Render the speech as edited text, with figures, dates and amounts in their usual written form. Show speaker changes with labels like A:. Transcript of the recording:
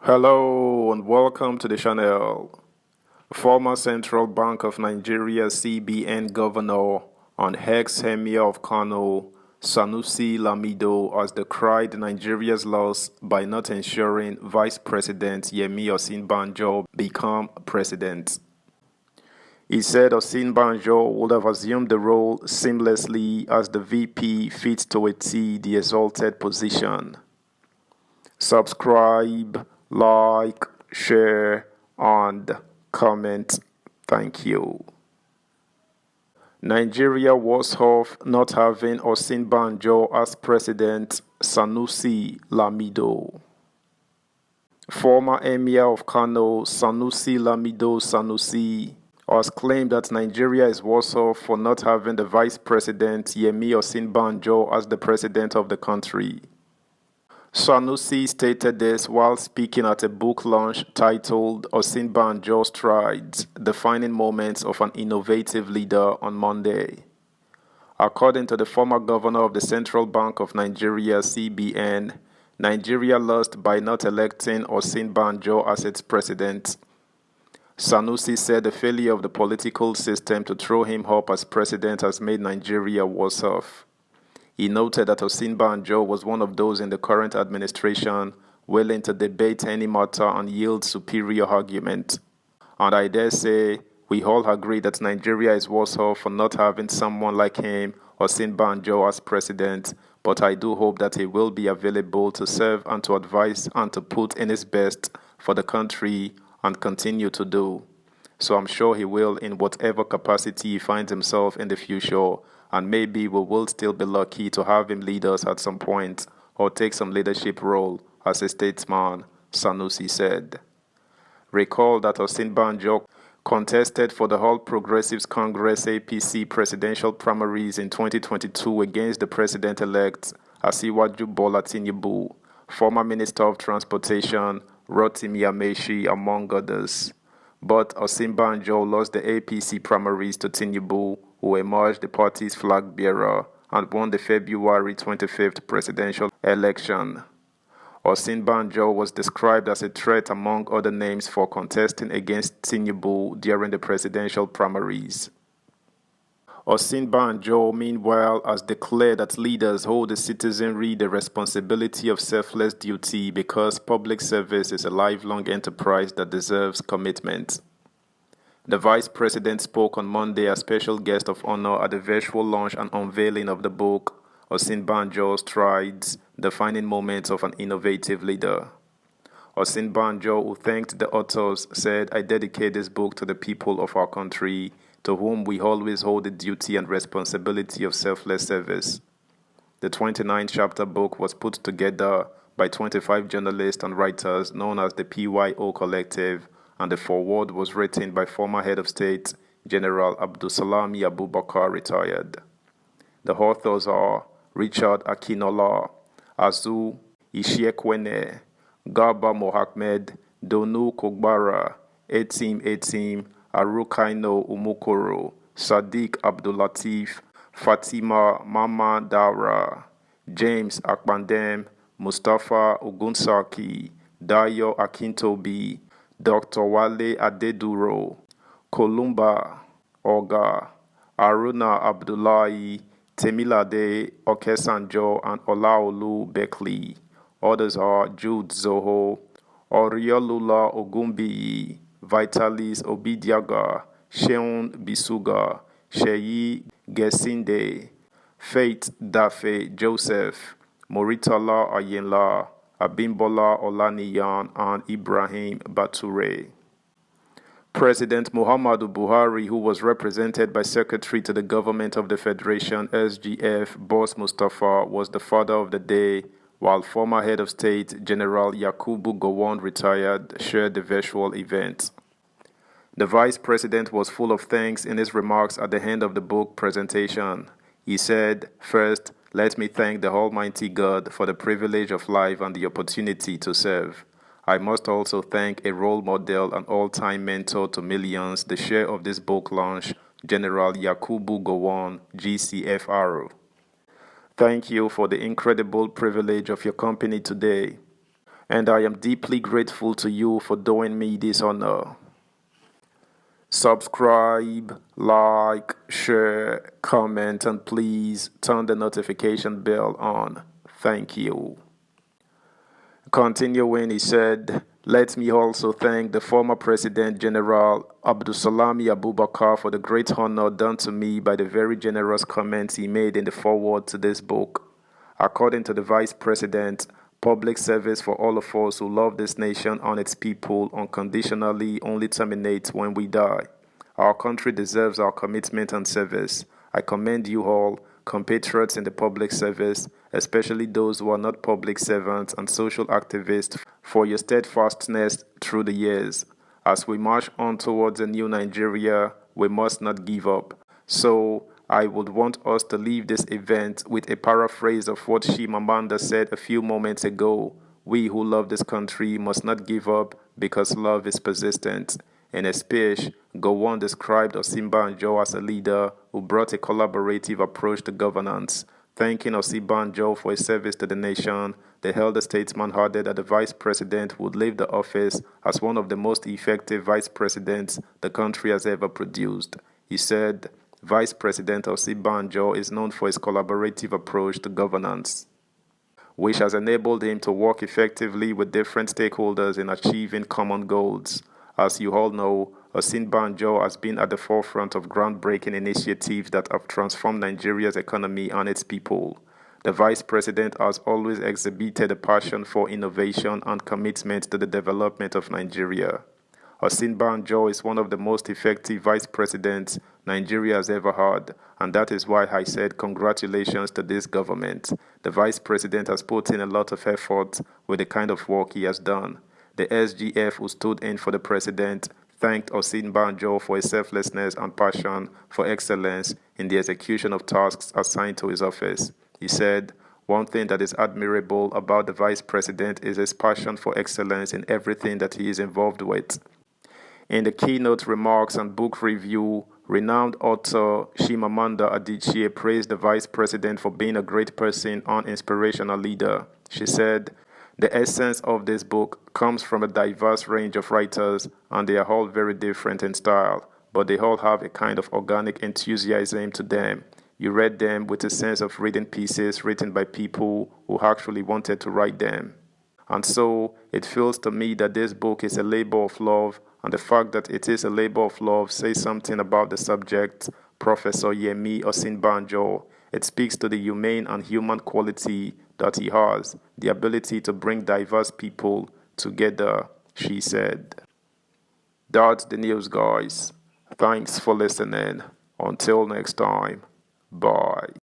A: Hello and welcome to the channel. Former Central Bank of Nigeria CBN Governor and ex-Emir of Kano, Sanusi Lamido, has decried Nigeria's loss by not ensuring Vice President Yemi OSINBAJO become president. He said OSINBAJO would have assumed the role seamlessly as the VP fits to a T the exalted position. Subscribe, like, share, and comment. Thank you. Nigeria was off not having OSINBAJO as president, Sanusi Lamido. Former Emir of Kano, Sanusi Lamido Sanusi, has claimed that Nigeria is worse off for not having the Vice President Yemi OSINBAJO as the president of the country. Sanusi stated this while speaking at a book launch titled OSINBAJO's Strides, Defining Moments of an Innovative Leader on Monday. According to the former governor of the Central Bank of Nigeria, CBN, Nigeria lost by not electing OSINBAJO as its president. Sanusi said the failure of the political system to throw him up as president has made Nigeria worse off. He noted that OSINBAJO was one of those in the current administration willing to debate any matter and yield superior argument. And I dare say we all agree that Nigeria is worse off for not having someone like him, OSINBAJO, as president, but I do hope that he will be available to serve and to advise and to put in his best for the country and continue to do. So I'm sure he will in whatever capacity he finds himself in the future, and maybe we will still be lucky to have him lead us at some point or take some leadership role as a statesman, Sanusi said. Recall that OSINBAJO contested for the All Progressives Congress APC presidential primaries in 2022 against the president-elect Asiwaju Bola Tinubu, former Minister of Transportation Rotimi Amaechi, among others. But OSINBAJO lost the APC primaries to Tinubu, who emerged the party's flag bearer and won the February 25th presidential election. OSINBAJO was described as a threat among other names for contesting against Tinubu during the presidential primaries. OSINBAJO, meanwhile, has declared that leaders hold the citizenry the responsibility of selfless duty because public service is a lifelong enterprise that deserves commitment. The Vice President spoke on Monday as special guest of honor at the virtual launch and unveiling of the book, OSINBAJO's Strides, Defining Moments of an Innovative Leader. OSINBAJO, who thanked the authors, said, "I dedicate this book to the people of our country, to whom we always hold the duty and responsibility of selfless service." The 29-chapter book was put together by 25 journalists and writers known as the PYO Collective, and the foreword was written by former Head of State General Abdulsalami Abubakar, retired. The authors are Richard Akinola, Azu Ishiekwene, Garba Mohammed, Donu Kogbara, Etim, Arukaino Umukoro, Sadiq Abdulatif, Fatima Mama Dara, James Akbandem, Mustafa Ogunsaki, Dayo Akintobi, Dr. Wale Adeduro, Kolumba Oga, Aruna Abdullahi, Temilade Okesanjo, and Olaolu Beckley. Others are Jude Zoho, Oriolula Ogumbiyi, Vitalis Obidiaga, Sheun Bisuga, Sheyi Gesinde, Faith Dafe Joseph, Moritala Ayenla, Abimbola Olaniyan, and Ibrahim Bature. President Muhammadu Buhari, who was represented by Secretary to the Government of the Federation SGF, Boss Mustafa, was the father of the day, while former Head of State General Yakubu Gowon, retired, shared the virtual event. The Vice President was full of thanks in his remarks at the end of the book presentation. He said, "First, let me thank the Almighty God for the privilege of life and the opportunity to serve. I must also thank a role model and all-time mentor to millions, the share of this book launch, General Yakubu Gowon, GCFR. Thank you for the incredible privilege of your company today. and I am deeply grateful to you for doing me this honor. Subscribe, like, share, comment, and please turn the notification bell on. Thank you. Continuing, he said, "Let me also thank the former President General Abdulsalami Abubakar for the great honor done to me by the very generous comments he made in the foreword to this book. According to the Vice President, public service for all of us who love this nation and its people unconditionally only terminates when we die. Our country deserves our commitment and service. I commend you all, compatriots in the public service, especially those who are not public servants and social activists, for your steadfastness through the years. As we march on towards a new Nigeria, we must not give up. So, I would want us to leave this event with a paraphrase of what Shimamanda said a few moments ago. We who love this country must not give up because love is persistent." In a speech, Gowon described OSINBAJO as a leader who brought a collaborative approach to governance. Thanking OSINBAJO for his service to the nation, the elder statesman added that the vice president would leave the office as one of the most effective vice presidents the country has ever produced. He said, "Vice President OSINBAJO is known for his collaborative approach to governance, which has enabled him to work effectively with different stakeholders in achieving common goals. As you all know, OSINBAJO has been at the forefront of groundbreaking initiatives that have transformed Nigeria's economy and its people. The Vice President has always exhibited a passion for innovation and commitment to the development of Nigeria. OSINBAJO is one of the most effective vice presidents Nigeria has ever had, and that is why I said congratulations to this government. The vice president has put in a lot of effort with the kind of work he has done. The SGF who stood in for the president thanked OSINBAJO for his selflessness and passion for excellence in the execution of tasks assigned to his office. He said, "One thing that is admirable about the vice president is his passion for excellence in everything that he is involved with." In the keynote remarks and book review, renowned author Chimamanda Adichie praised the vice president for being a great person and inspirational leader. She said, "The essence of this book comes from a diverse range of writers, and they are all very different in style, but they all have a kind of organic enthusiasm to them. You read them with a sense of reading pieces written by people who actually wanted to write them. And so, it feels to me that this book is a labor of love, and the fact that it is a labor of love says something about the subject, Professor Yemi OSINBAJO. It speaks to the humane and human quality that he has, the ability to bring diverse people together," she said. That's the news, guys. Thanks for listening. Until next time, bye.